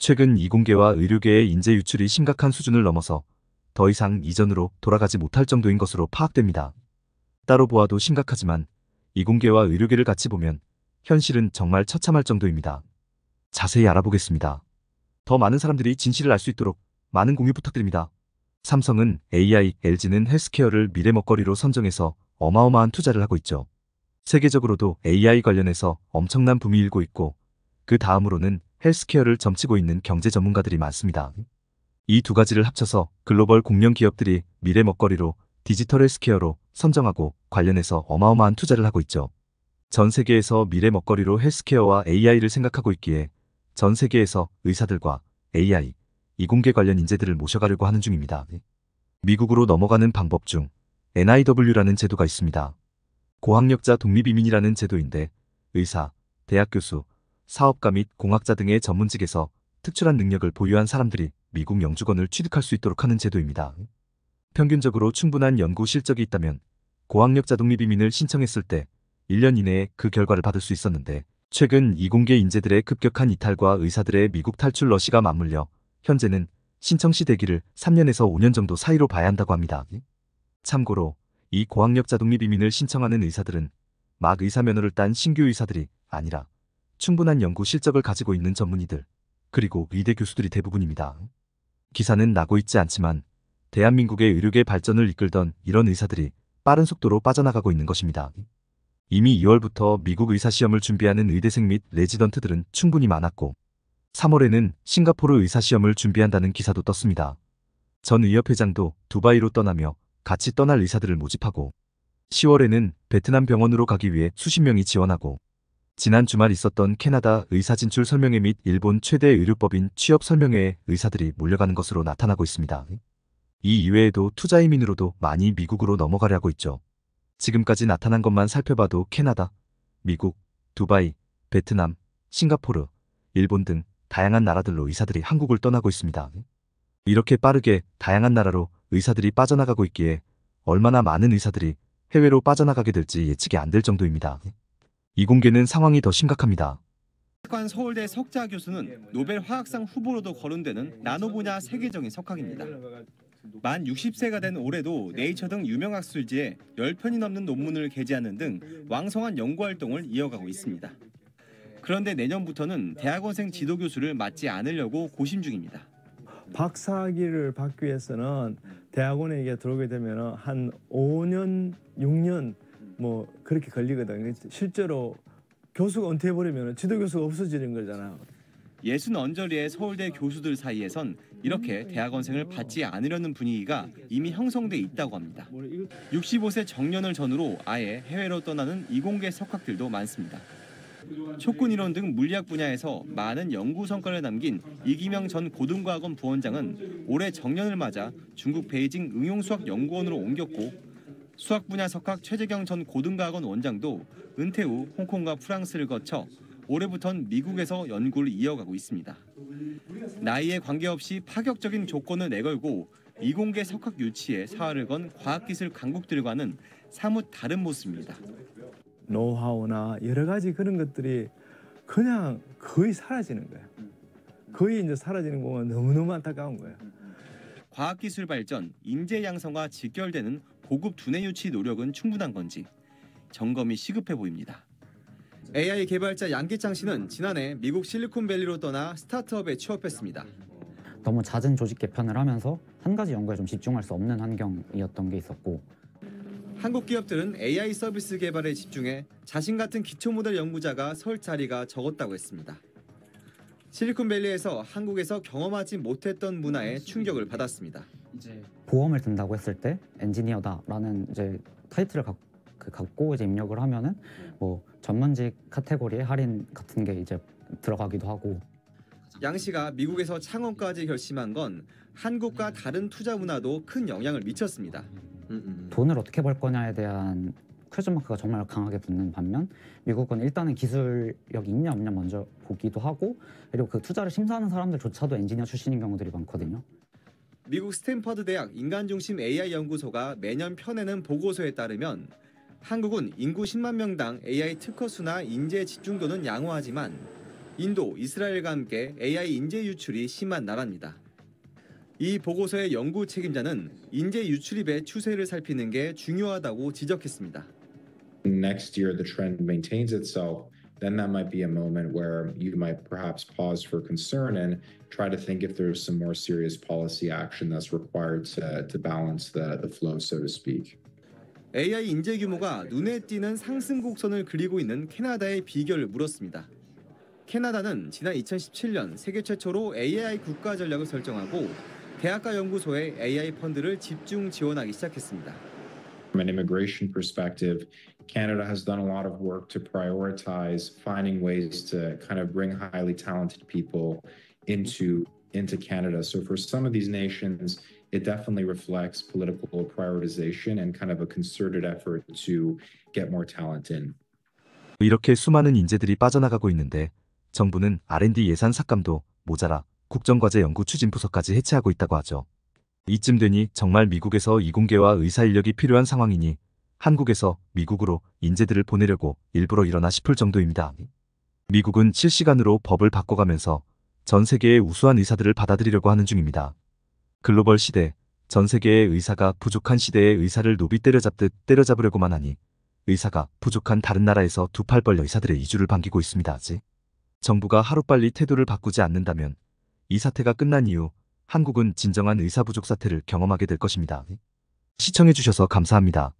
최근 이공계와 의료계의 인재 유출이 심각한 수준을 넘어서 더 이상 이전으로 돌아가지 못할 정도인 것으로 파악됩니다. 따로 보아도 심각하지만 이공계와 의료계를 같이 보면 현실은 정말 처참할 정도입니다. 자세히 알아보겠습니다. 더 많은 사람들이 진실을 알 수 있도록 많은 공유 부탁드립니다. 삼성은 AI, LG는 헬스케어를 미래 먹거리로 선정해서 어마어마한 투자를 하고 있죠. 세계적으로도 AI 관련해서 엄청난 붐이 일고 있고 그 다음으로는 헬스케어를 점치고 있는 경제 전문가들이 많습니다. 이 두 가지를 합쳐서 글로벌 공룡 기업들이 미래 먹거리로 디지털 헬스케어로 선정하고 관련해서 어마어마한 투자를 하고 있죠. 전 세계에서 미래 먹거리로 헬스케어와 AI를 생각하고 있기에 전 세계에서 의사들과 AI, 이공계 관련 인재들을 모셔가려고 하는 중입니다. 미국으로 넘어가는 방법 중 NIW라는 제도가 있습니다. 고학력자 독립이민이라는 제도인데 의사, 대학 교수, 사업가 및 공학자 등의 전문직에서 특출한 능력을 보유한 사람들이 미국 영주권을 취득할 수 있도록 하는 제도입니다. 평균적으로 충분한 연구 실적이 있다면 고학력자 독립이민을 신청했을 때 1년 이내에 그 결과를 받을 수 있었는데 최근 이공계 인재들의 급격한 이탈과 의사들의 미국 탈출 러시가 맞물려 현재는 신청 시 대기를 3년에서 5년 정도 사이로 봐야 한다고 합니다. 참고로 이 고학력자 독립이민을 신청하는 의사들은 막 의사 면허를 딴 신규 의사들이 아니라 충분한 연구 실적을 가지고 있는 전문의들, 그리고 의대 교수들이 대부분입니다. 기사는 나고 있지 않지만 대한민국의 의료계 발전을 이끌던 이런 의사들이 빠른 속도로 빠져나가고 있는 것입니다. 이미 2월부터 미국 의사시험을 준비하는 의대생 및 레지던트들은 충분히 많았고 3월에는 싱가포르 의사시험을 준비한다는 기사도 떴습니다. 전 의협회장도 두바이로 떠나며 같이 떠날 의사들을 모집하고 10월에는 베트남 병원으로 가기 위해 수십 명이 지원하고 지난 주말 있었던 캐나다 의사 진출 설명회 및 일본 최대 의료법인 취업 설명회에 의사들이 몰려가는 것으로 나타나고 있습니다. 이 이외에도 투자 이민으로도 많이 미국으로 넘어가려고 있죠. 지금까지 나타난 것만 살펴봐도 캐나다, 미국, 두바이, 베트남, 싱가포르, 일본 등 다양한 나라들로 의사들이 한국을 떠나고 있습니다. 이렇게 빠르게 다양한 나라로 의사들이 빠져나가고 있기에 얼마나 많은 의사들이 해외로 빠져나가게 될지 예측이 안 될 정도입니다. 이공계는 상황이 더 심각합니다. 관 서울대 석자 교수는 노벨 화학상 후보로도 거론되는 나노 분야 세계적인 석학입니다. 만 60세가 된 올해도 네이처 등 유명 학술지에 10편이 넘는 논문을 게재하는 등 왕성한 연구 활동을 이어가고 있습니다. 그런데 내년부터는 대학원생 지도 교수를 맡지 않으려고 고심 중입니다. 박사학위를 받기 위해서는 대학원에 이게 들어오게 되면 한 5년, 6년 뭐 그렇게 걸리거든요. 실제로 교수가 은퇴해버리면 지도 교수가 없어지는 거잖아요. 60 언저리의 서울대 교수들 사이에선 이렇게 대학원생을 받지 않으려는 분위기가 이미 형성돼 있다고 합니다. 65세 정년을 전후로 아예 해외로 떠나는 이공계 석학들도 많습니다. 촉근 이론 등 물리학 분야에서 많은 연구 성과를 남긴 이기명 전 고등과학원 부원장은 올해 정년을 맞아 중국 베이징 응용수학연구원으로 옮겼고 수학 분야 석학 최재경 전 고등과학원 원장도 은퇴 후 홍콩과 프랑스를 거쳐 올해부턴 미국에서 연구를 이어가고 있습니다. 나이에 관계없이 파격적인 조건을 내걸고 이공계 석학 유치에 사활을 건 과학기술 강국들과는 사뭇 다른 모습입니다. 노하우나 여러 가지 그런 것들이 그냥 거의 사라지는 거예요. 거의 이제 사라지는 거 보면 너무너무 안타까운 거예요. 과학기술 발전, 인재 양성과 직결되는 고급 두뇌 유치 노력은 충분한 건지 점검이 시급해 보입니다. AI 개발자 양기창 씨는 지난해 미국 실리콘밸리로 떠나 스타트업에 취업했습니다. 너무 잦은 조직 개편을 하면서 한 가지 연구에 좀 집중할 수 없는 환경이었던 게 있었고 한국 기업들은 AI 서비스 개발에 집중해 자신 같은 기초 모델 연구자가 설 자리가 적었다고 했습니다. 실리콘밸리에서 한국에서 경험하지 못했던 문화에 충격을 받았습니다. 보험을 든다고 했을 때 엔지니어다라는 이제 타이틀을 갖고 이제 입력을 하면은 뭐 전문직 카테고리에 할인 같은 게 이제 들어가기도 하고. 양 씨가 미국에서 창업까지 결심한 건 한국과 다른 투자 문화도 큰 영향을 미쳤습니다. 돈을 어떻게 벌 거냐에 대한 퀘스천 마크가 정말 강하게 붙는 반면 미국은 일단은 기술력이 있냐 없냐 먼저 보기도 하고 그리고 그 투자를 심사하는 사람들조차도 엔지니어 출신인 경우들이 많거든요. 미국 스탠퍼드 대학 인간중심 AI 연구소가 매년 펴내는 보고서에 따르면 한국은 인구 10만 명당 AI 특허 수나 인재 집중도는 양호하지만 인도, 이스라엘과 함께 AI 인재 유출이 심한 나라입니다. 이 보고서의 연구 책임자는 인재 유출입의 추세를 살피는 게 중요하다고 지적했습니다. Next year the trend maintains itself, then that might be a moment where you might perhaps pause for concern and try to think if there's some more serious policy action that's required to balance the flow, so to speak. AI 인재 규모가 눈에 띄는 상승 곡선을 그리고 있는 캐나다의 비결을 물었습니다. 캐나다는 지난 2017년 세계 최초로 AI 국가 전략을 설정하고 대학가 연구소에 AI 펀드를 집중 지원하기 시작했습니다. From an immigration perspective, Canada has done a lot of work to prioritize finding ways to kind of bring highly talented people into Canada. So for some of these nations, it definitely reflects political prioritization and kind of a concerted effort to get more talent in. 이렇게 수많은 인재들이 빠져나가고 있는데 정부는 R&D 예산 삭감도 모자라 국정과제 연구 추진 부서까지 해체하고 있다고 하죠. 이쯤 되니 정말 미국에서 이공계와 의사 인력이 필요한 상황이니 한국에서 미국으로 인재들을 보내려고 일부러 이러나 싶을 정도입니다. 미국은 실시간으로 법을 바꿔가면서 전 세계의 우수한 의사들을 받아들이려고 하는 중입니다. 글로벌 시대, 전 세계의 의사가 부족한 시대에 의사를 노비 때려잡듯 때려잡으려고만 하니 의사가 부족한 다른 나라에서 두 팔 벌려 의사들의 이주를 반기고 있습니다. 정부가 하루빨리 태도를 바꾸지 않는다면 이 사태가 끝난 이후 한국은 진정한 의사 부족 사태를 경험하게 될 것입니다. 시청해주셔서 감사합니다.